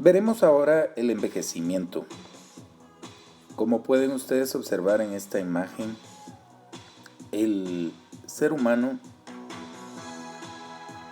Veremos ahora el envejecimiento. Como pueden ustedes observar en esta imagen, el ser humano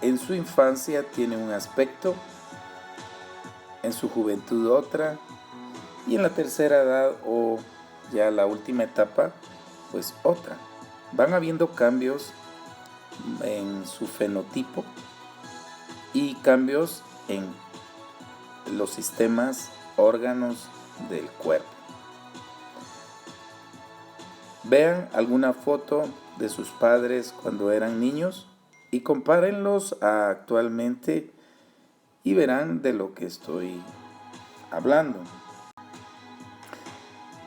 en su infancia tiene un aspecto, en su juventud otra, y en la tercera edad o ya la última etapa, pues otra. Van habiendo cambios en su fenotipo y cambios en los sistemas, órganos del cuerpo. Vean alguna foto de sus padres cuando eran niños y compárenlos a actualmente y verán de lo que estoy hablando.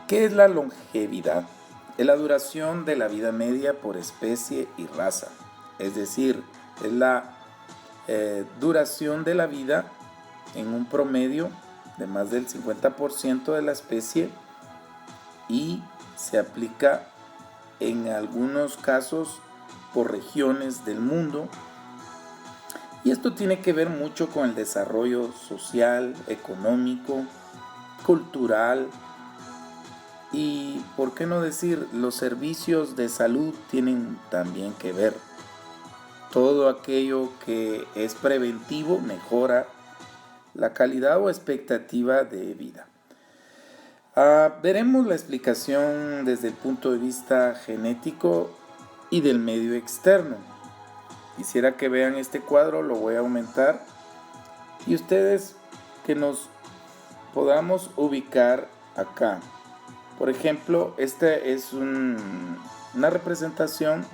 ¿Qué es la longevidad? Es la duración de la vida media por especie y raza. Es decir, es la duración de la vida en un promedio de más del 50% de la especie y se aplica en algunos casos por regiones del mundo. Y esto tiene que ver mucho con el desarrollo social, económico, cultural y, por qué no decir, los servicios de salud tienen también que ver. Todo aquello que es preventivo mejora la calidad o expectativa de vida. Veremos la explicación desde el punto de vista genético y del medio externo. Quisiera que vean este cuadro, lo voy a aumentar y ustedes que nos podamos ubicar acá. Por ejemplo, esta es una representación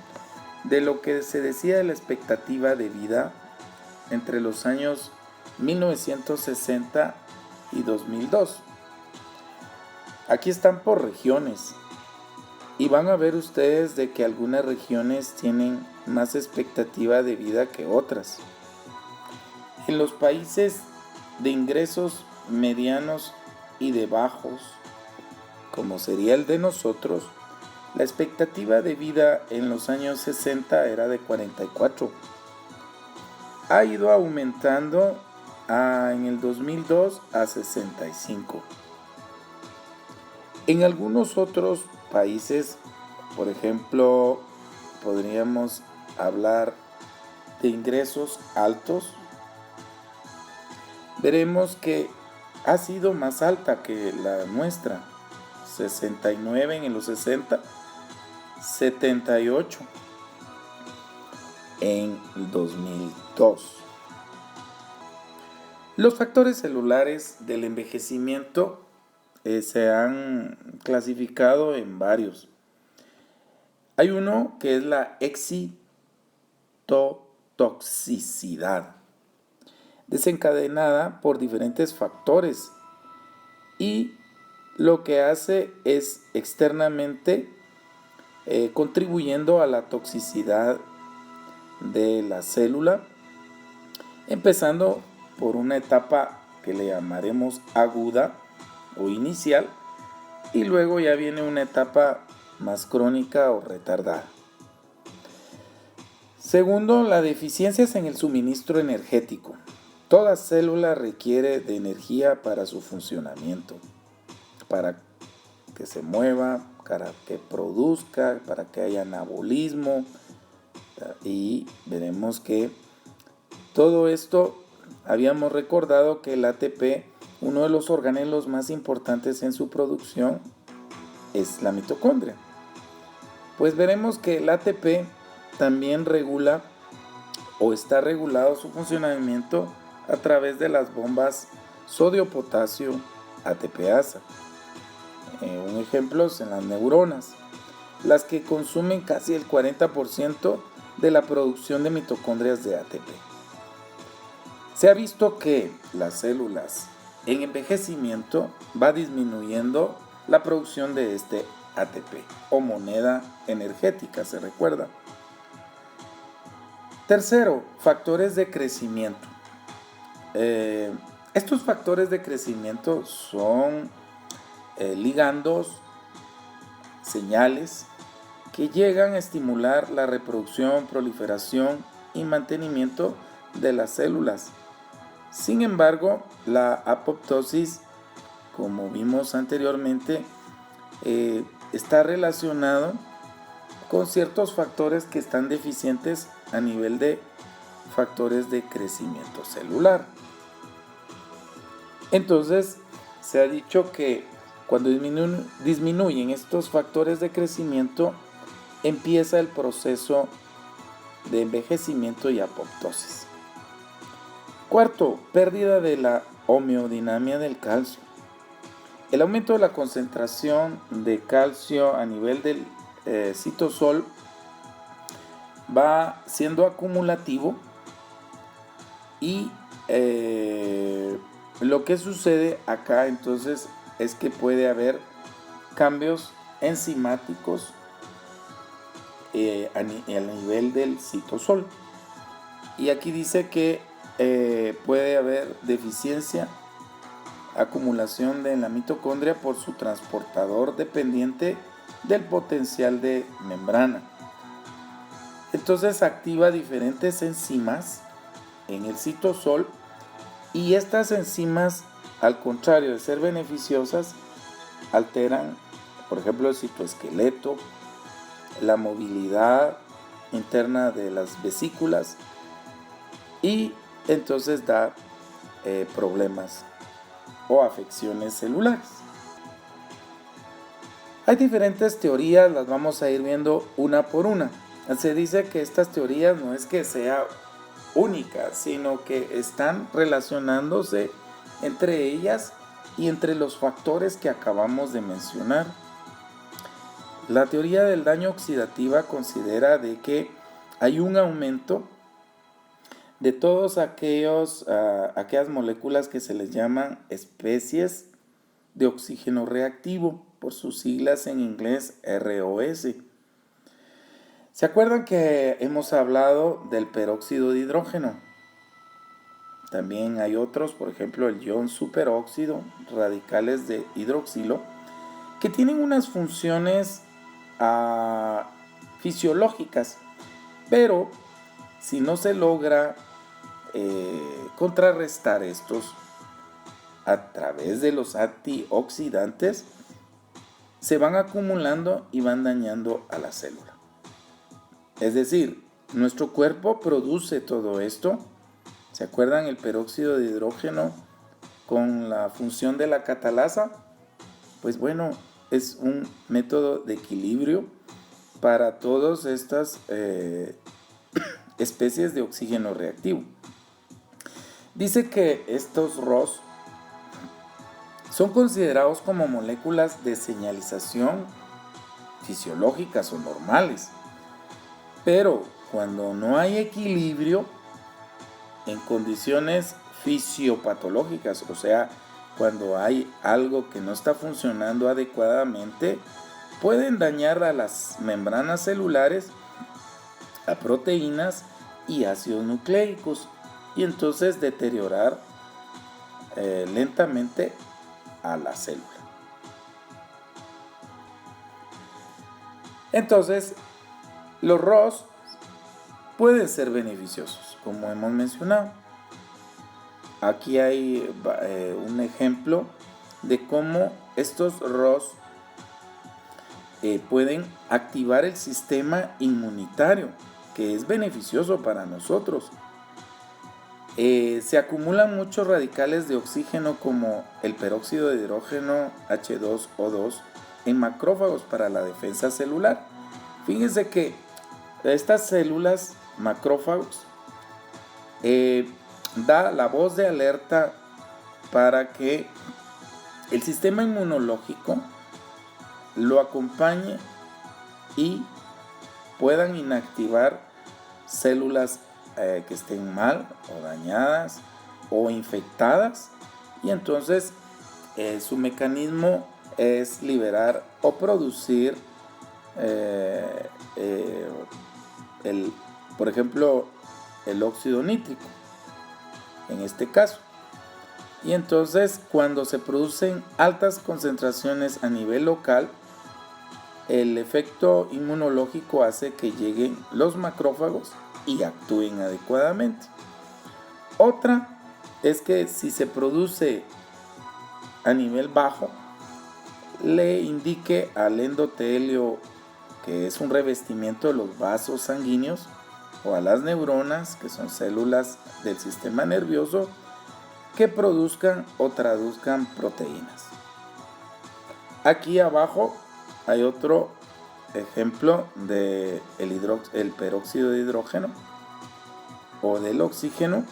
de lo que se decía de la expectativa de vida entre los años 1960 y 2002. Aquí están por regiones y van a ver ustedes de que algunas regiones tienen más expectativa de vida que otras. En los países de ingresos medianos y de bajos, como sería el de nosotros, la expectativa de vida en los años 60 era de 44. Ha ido aumentando en el 2002 a 65. En algunos otros países, por ejemplo, podríamos hablar de ingresos altos, veremos que ha sido más alta que la nuestra, 69 en los 60, 78 en el 2002. Los factores celulares del envejecimiento se han clasificado en varios. Hay uno que es la excitotoxicidad, desencadenada por diferentes factores y lo que hace es externamente contribuyendo a la toxicidad de la célula, empezando por una etapa que le llamaremos aguda o inicial y luego ya viene una etapa más crónica o retardada. Segundo, las deficiencias en el suministro energético. Toda célula requiere de energía para su funcionamiento, para que se mueva, para que produzca, para que haya anabolismo, y veremos que todo esto habíamos recordado que el ATP, uno de los organelos más importantes en su producción, es la mitocondria. Pues veremos que el ATP también regula o está regulado su funcionamiento a través de las bombas sodio-potasio ATPasa. Un ejemplo es en las neuronas, las que consumen casi el 40% de la producción de mitocondrias de ATP. Se ha visto que las células en envejecimiento va disminuyendo la producción de este ATP o moneda energética, se recuerda. Tercero, factores de crecimiento. Estos factores de crecimiento son ligandos, señales que llegan a estimular la reproducción, proliferación y mantenimiento de las células. Sin embargo, la apoptosis, como vimos anteriormente, está relacionado con ciertos factores que están deficientes a nivel de factores de crecimiento celular. Entonces, se ha dicho que cuando disminuyen estos factores de crecimiento, empieza el proceso de envejecimiento y apoptosis. Cuarto, pérdida de la homeodinamia del calcio. El aumento de la concentración de calcio a nivel del citosol va siendo acumulativo y lo que sucede acá entonces es que puede haber cambios enzimáticos a nivel del citosol. Y aquí dice que puede haber deficiencia, acumulación de la mitocondria por su transportador dependiente del potencial de membrana. Entonces activa diferentes enzimas en el citosol y estas enzimas, al contrario de ser beneficiosas, alteran, por ejemplo, el citoesqueleto, la movilidad interna de las vesículas y entonces da problemas o afecciones celulares. Hay diferentes teorías, las vamos a ir viendo una por una. Se dice que estas teorías no es que sea única, sino que están relacionándose entre ellas y entre los factores que acabamos de mencionar. La teoría del daño oxidativa considera de que hay un aumento de todas aquellas moléculas que se les llaman especies de oxígeno reactivo, por sus siglas en inglés ROS. ¿Se acuerdan que hemos hablado del peróxido de hidrógeno? También hay otros, por ejemplo el ion superóxido, radicales de hidroxilo, que tienen unas funciones fisiológicas, pero si no se logra contrarrestar estos a través de los antioxidantes, se van acumulando y van dañando a la célula. Es decir, nuestro cuerpo produce todo esto. ¿Se acuerdan el peróxido de hidrógeno con la función de la catalasa? Pues bueno, es un método de equilibrio para todas estas especies de oxígeno reactivo. Dice que estos ROS son considerados como moléculas de señalización fisiológicas o normales, pero cuando no hay equilibrio en condiciones fisiopatológicas, o sea, cuando hay algo que no está funcionando adecuadamente, pueden dañar a las membranas celulares, a proteínas y ácidos nucleicos, y entonces deteriorar lentamente a la célula. Entonces, los ROS pueden ser beneficiosos, como hemos mencionado. Aquí hay un ejemplo de cómo estos ROS pueden activar el sistema inmunitario, que es beneficioso para nosotros. Se acumulan muchos radicales de oxígeno como el peróxido de hidrógeno H2O2 en macrófagos para la defensa celular. Fíjense que estas células macrófagos da la voz de alerta para que el sistema inmunológico lo acompañe y puedan inactivar células que estén mal o dañadas o infectadas, y entonces su mecanismo es liberar o producir por ejemplo el óxido nítrico en este caso. Y entonces cuando se producen altas concentraciones a nivel local, el efecto inmunológico hace que lleguen los macrófagos y actúen adecuadamente. Otra es que si se produce a nivel bajo, le indique al endotelio, que es un revestimiento de los vasos sanguíneos, o a las neuronas, que son células del sistema nervioso, que produzcan o traduzcan proteínas. Aquí abajo hay otro ejemplo de el peróxido de hidrógeno o del oxígeno,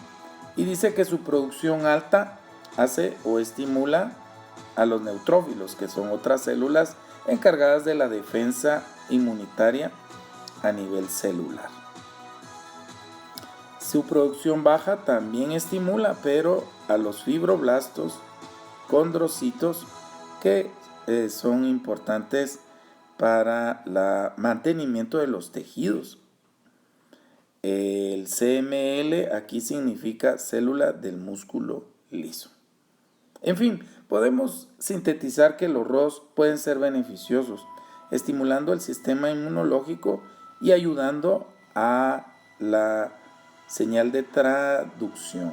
y dice que su producción alta hace o estimula a los neutrófilos, que son otras células encargadas de la defensa inmunitaria a nivel celular. Su producción baja también estimula, pero a los fibroblastos, condrocitos, que son importantes para el mantenimiento de los tejidos. El CML aquí significa célula del músculo liso. En fin, podemos sintetizar que los ROS pueden ser beneficiosos, estimulando el sistema inmunológico y ayudando a la señal de traducción.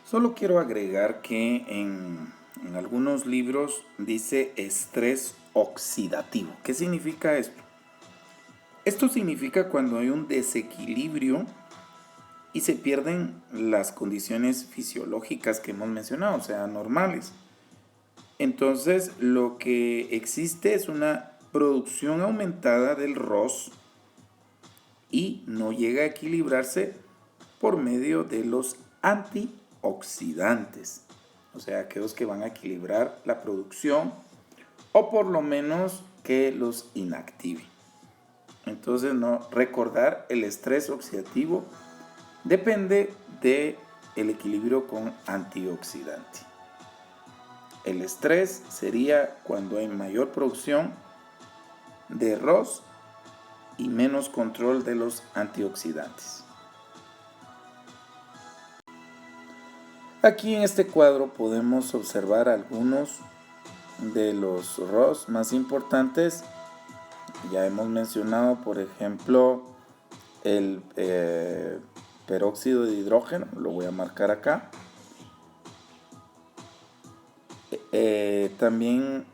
Solo quiero agregar que en algunos libros dice estrés oxidativo. ¿Qué significa esto? Esto significa cuando hay un desequilibrio y se pierden las condiciones fisiológicas que hemos mencionado, o sea, normales. Entonces, lo que existe es una producción aumentada del ROS y no llega a equilibrarse por medio de los antioxidantes, o sea, aquellos que van a equilibrar la producción o por lo menos que los inactive. Entonces, recordar el estrés oxidativo depende del equilibrio con antioxidante. El estrés sería cuando hay mayor producción de ROS y menos control de los antioxidantes. Aquí en este cuadro podemos observar algunos de los ROS más importantes. Ya hemos mencionado, por ejemplo, el peróxido de hidrógeno, lo voy a marcar acá. También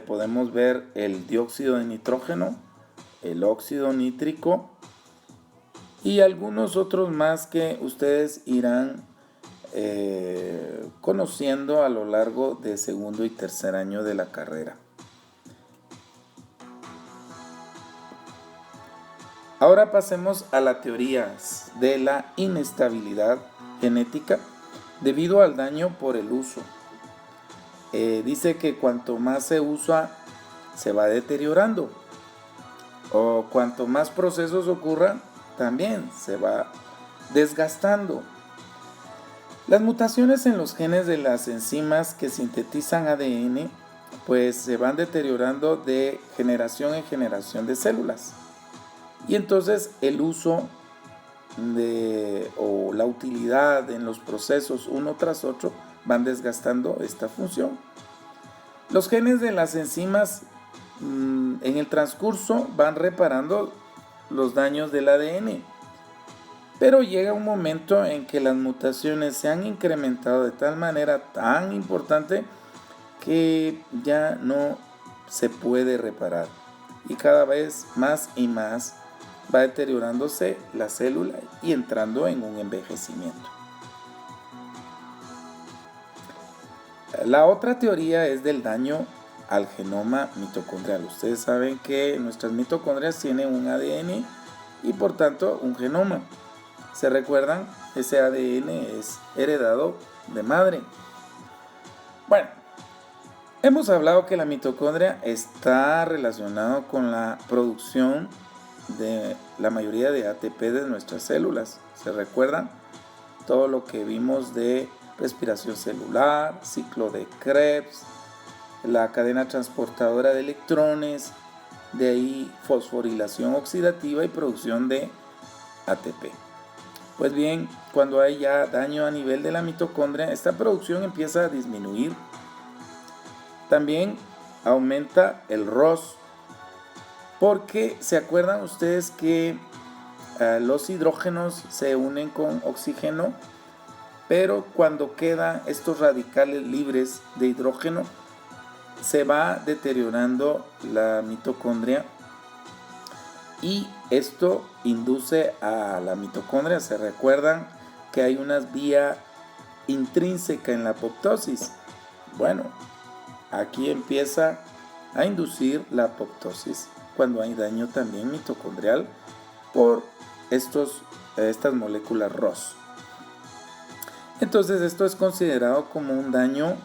podemos ver el dióxido de nitrógeno, el óxido nítrico y algunos otros más que ustedes irán conociendo a lo largo de segundo y tercer año de la carrera. Ahora pasemos a la teoría de la inestabilidad genética debido al daño por el uso. Dice que cuanto más se usa, se va deteriorando. O cuanto más procesos ocurran, también se va desgastando. Las mutaciones en los genes de las enzimas que sintetizan ADN, pues se van deteriorando de generación en generación de células. Y entonces el uso o la utilidad en los procesos uno tras otro van desgastando esta función. Los genes de las enzimas en el transcurso van reparando los daños del ADN, pero llega un momento en que las mutaciones se han incrementado de tal manera tan importante que ya no se puede reparar y cada vez más y más va deteriorándose la célula y entrando en un envejecimiento. La otra teoría es del daño al genoma mitocondrial. Ustedes saben que nuestras mitocondrias tienen un ADN y por tanto un genoma. ¿Se recuerdan? Ese ADN es heredado de madre. Bueno, hemos hablado que la mitocondria está relacionada con la producción de la mayoría de ATP de nuestras células. ¿Se recuerdan? Todo lo que vimos de respiración celular, ciclo de Krebs, la cadena transportadora de electrones, de ahí fosforilación oxidativa y producción de ATP. Pues bien, cuando hay ya daño a nivel de la mitocondria, esta producción empieza a disminuir. También aumenta el ROS, porque se acuerdan ustedes que los hidrógenos se unen con oxígeno, pero cuando quedan estos radicales libres de hidrógeno, se va deteriorando la mitocondria y esto induce a la mitocondria. Se recuerdan que hay una vía intrínseca en la apoptosis. Bueno, aquí empieza a inducir la apoptosis cuando hay daño también mitocondrial por estas moléculas ROS. Entonces esto es considerado como un daño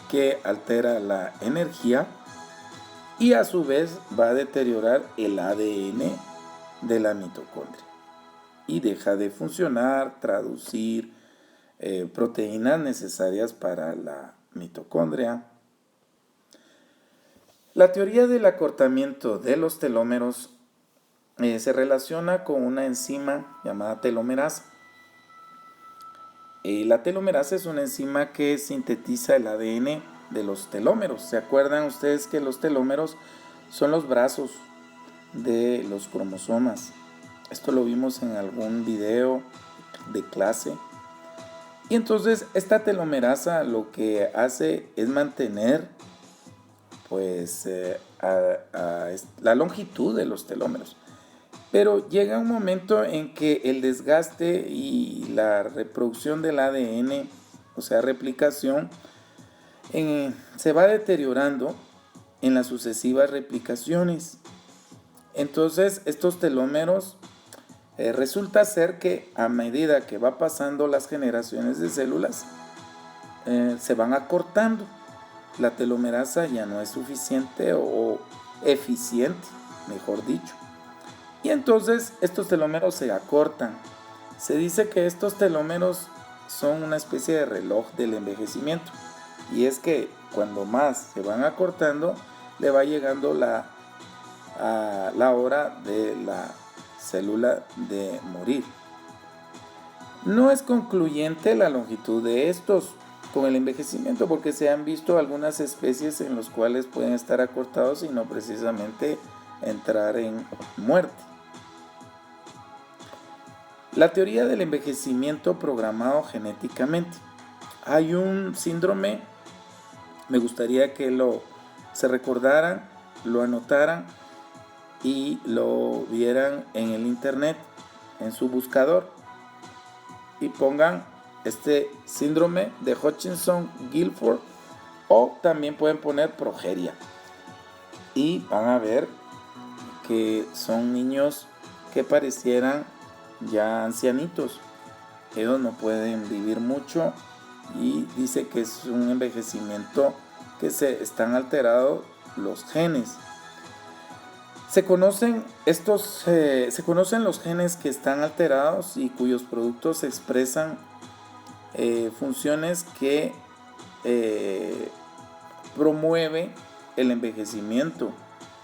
que altera la energía y a su vez va a deteriorar el ADN de la mitocondria y deja de funcionar, traducir proteínas necesarias para la mitocondria. La teoría del acortamiento de los telómeros se relaciona con una enzima llamada telomerasa. La telomerasa es una enzima que sintetiza el ADN de los telómeros. ¿Se acuerdan ustedes que los telómeros son los brazos de los cromosomas? Esto lo vimos en algún video de clase. Y entonces esta telomerasa lo que hace es mantener la longitud de los telómeros. Pero llega un momento en que el desgaste y la reproducción del ADN, o sea, replicación, se va deteriorando en las sucesivas replicaciones. Entonces, estos telómeros resulta ser que a medida que va pasando las generaciones de células, se van acortando. La telomerasa ya no es suficiente o eficiente, mejor dicho. Y entonces estos telómeros se acortan. Se dice que estos telómeros son una especie de reloj del envejecimiento. Y es que cuando más se van acortando, le va llegando la hora de la célula de morir. No es concluyente la longitud de estos con el envejecimiento, porque se han visto algunas especies en las cuales pueden estar acortados y no precisamente entrar en muerte. La teoría del envejecimiento programado genéticamente. Hay un síndrome, me gustaría que se recordaran, lo anotaran y lo vieran en el internet, en su buscador, y pongan este síndrome de Hutchinson-Gilford, o también pueden poner progeria, y van a ver que son niños que parecieran ya ancianitos. Ellos no pueden vivir mucho y dice que es un envejecimiento que están alterados los genes. Se conocen los genes que están alterados y cuyos productos expresan funciones que promueve el envejecimiento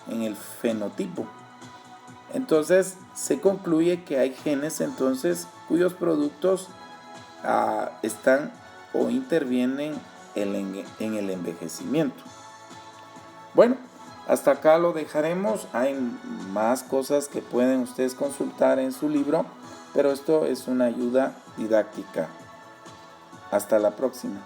en el fenotipo. Entonces se concluye que hay genes entonces cuyos productos están o intervienen en el envejecimiento. Bueno, hasta acá lo dejaremos. Hay más cosas que pueden ustedes consultar en su libro, pero esto es una ayuda didáctica. Hasta la próxima.